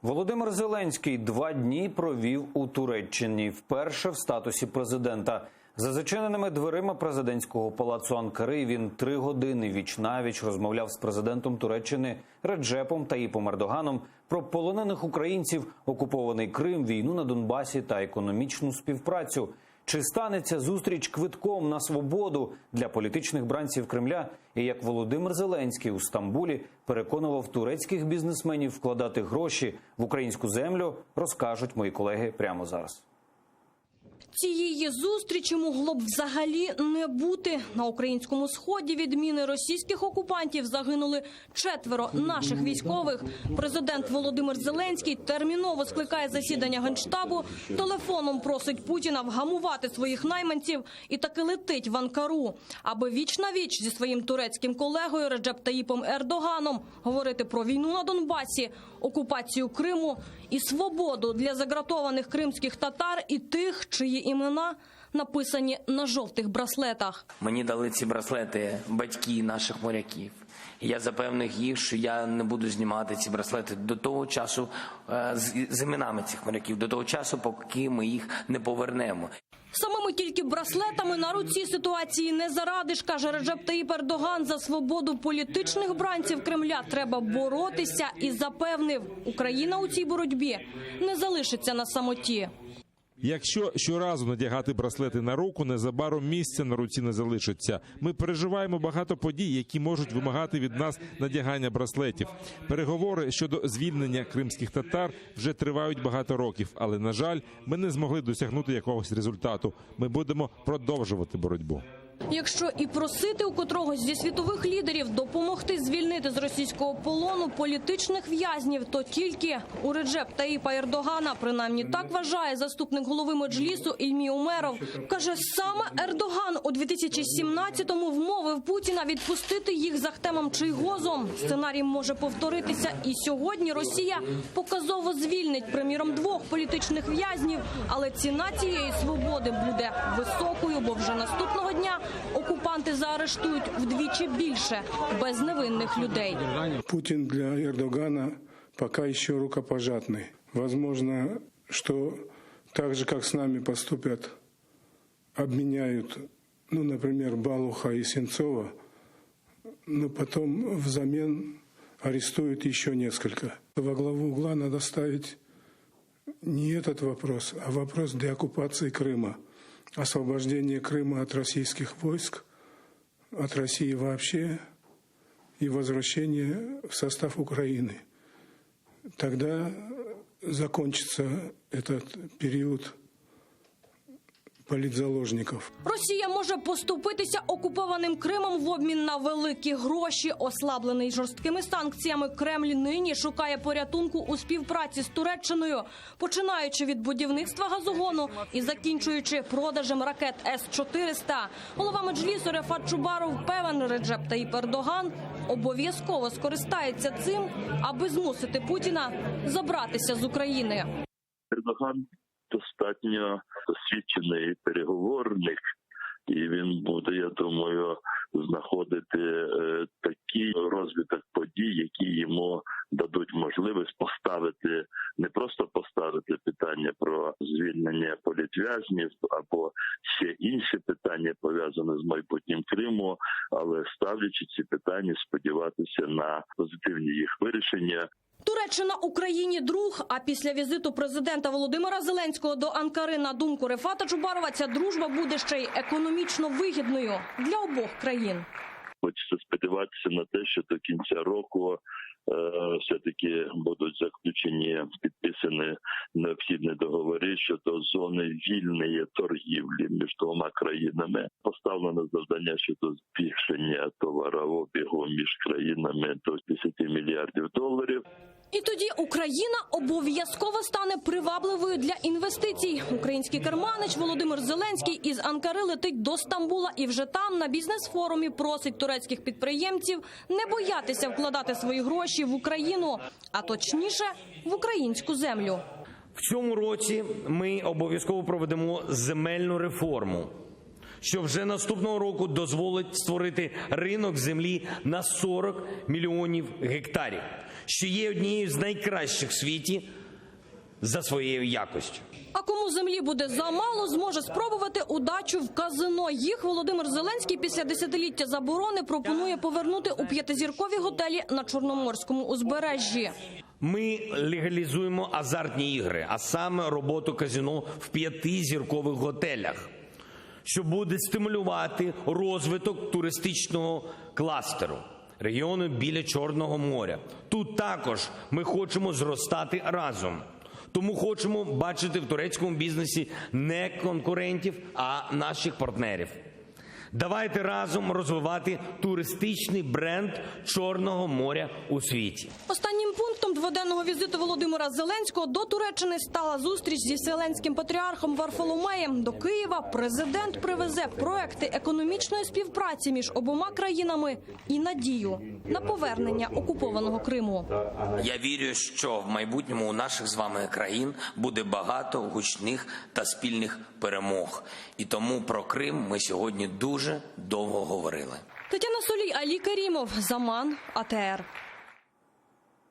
Володимир Зеленський 2 дні провів у Туреччині, вперше в статусі президента. За зачиненими дверима президентського палацу Анкари він 3 години віч-навіч розмовляв з президентом Туреччини Реджепом Таїпом Ердоганом про полонених українців, окупований Крим, війну на Донбасі та економічну співпрацю. Чи станеться зустріч квитком на свободу для політичних бранців Кремля? І як Володимир Зеленський у Стамбулі переконував турецьких бізнесменів вкладати гроші в українську землю, розкажуть мої колеги прямо зараз. Цієї зустрічі могло б взагалі не бути. На українському сході від міни російських окупантів загинули 4 наших військових. Президент Володимир Зеленський терміново скликає засідання Генштабу, телефоном просить Путіна вгамувати своїх найманців і таки летить в Анкару, аби віч-навіч зі своїм турецьким колегою Реджеп Таїпом Ердоганом говорити про війну на Донбасі, окупацію Криму і свободу для загратованих кримських татар і тих, чиї імена написані на жовтих браслетах. Мені дали ці браслети батьки наших моряків. Я запевнив їх, що я не буду знімати ці браслети до того часу з іменами цих моряків, до того часу, поки ми їх не повернемо. Самими тільки браслетами на руці ситуації не зарадиш, каже Реджеп Таїп Ердоган. За свободу політичних бранців Кремля треба боротися і запевнив, Україна у цій боротьбі не залишиться на самоті. Якщо щоразу надягати браслети на руку, незабаром місця на руці не залишиться. Ми переживаємо багато подій, які можуть вимагати від нас надягання браслетів. Переговори щодо звільнення кримських татар вже тривають багато років, але, на жаль, ми не змогли досягнути якогось результату. Ми будемо продовжувати боротьбу. Якщо і просити у котрогось зі світових лідерів допомогти звільнити з російського полону політичних в'язнів, то тільки у Реджеп Таїпа Ердогана, принаймні так вважає заступник голови Меджлісу Ільмі Умеров. Каже, саме Ердоган у 2017-му вмовив Путіна відпустити їх з Ахтемом Чийгозом. Сценарій може повторитися і сьогодні. Росія показово звільнить, приміром, 2 політичних в'язнів, але ціна цієї свободи буде високою, бо вже наступного дня окупанти заарештують вдвічі більше безневинних людей. Путин для Эрдогана пока еще рукопожатный. Возможно, что так же, как с нами поступят, обменяют, например, Балуха и Сенцова, но потом взамен арестуют еще несколько. Во главу угла надо ставить не этот вопрос, а вопрос деоккупации Крыма. Освобождение Крыма от российских войск, от России вообще, и возвращение в состав Украины. Тогда закончится этот период політзаложників. Росія може поступитися окупованим Кримом в обмін на великі гроші. Ослаблений жорсткими санкціями, Кремль нині шукає порятунку у співпраці з Туреччиною, починаючи від будівництва газогону і закінчуючи продажем ракет С-400. Голова Меджлісу Рефат Чубаров певен, Реджеп Таїп Ердоган обов'язково скористається цим, аби змусити Путіна забратися з України. Ердоган достатньо досвідчений переговорник, і він буде, я думаю, знаходити такий розвиток подій, які йому дадуть можливість поставити, не просто поставити питання про звільнення політв'язнів або ще інші питання, пов'язані з майбутнім Криму, але ставлячи ці питання, сподіватися на позитивні їх вирішення. Туреччина Україні друг, а після візиту президента Володимира Зеленського до Анкари, на думку Рефата Чубарова, ця дружба буде ще й економічно вигідною для обох країн. Хочеться сподіватися на те, що до кінця року все-таки будуть заключені, підписані необхідні договори щодо зони вільної торгівлі між 2 країнами. Поставлено завдання щодо збільшення товарообігу між країнами до $10 мільярдів. І тоді Україна обов'язково стане привабливою для інвестицій. Український керманич Володимир Зеленський із Анкари летить до Стамбула і вже там на бізнес-форумі просить турецьких підприємців не боятися вкладати свої гроші в Україну, а точніше в українську землю. В цьому році ми обов'язково проведемо земельну реформу, що вже наступного року дозволить створити ринок землі на 40 мільйонів гектарів. що є однією з найкращих в світі за своєю якостю. А кому землі буде замало, зможе спробувати удачу в казино. Їх Володимир Зеленський після десятиліття заборони пропонує повернути у 5-зіркові готелі на Чорноморському узбережжі. Ми легалізуємо азартні ігри, а саме роботу казино в 5-зіркових готелях, що буде стимулювати розвиток туристичного кластеру регіону біля Чорного моря. Тут також ми хочемо зростати разом. Тому хочемо бачити в турецькому бізнесі не конкурентів, а наших партнерів. Давайте разом розвивати туристичний бренд Чорного моря у світі. Останнім пунктом дводенного візиту Володимира Зеленського до Туреччини стала зустріч зі Вселенським патріархом Варфоломеєм. До Києва президент привезе проекти економічної співпраці між обома країнами і надію на повернення окупованого Криму. Я вірю, що в майбутньому у наших з вами країн буде багато гучних та спільних перемог. І тому про Крим ми сьогодні дуже довго говорили. Тетяна Солій, Алі Карімов, Заман, АТР.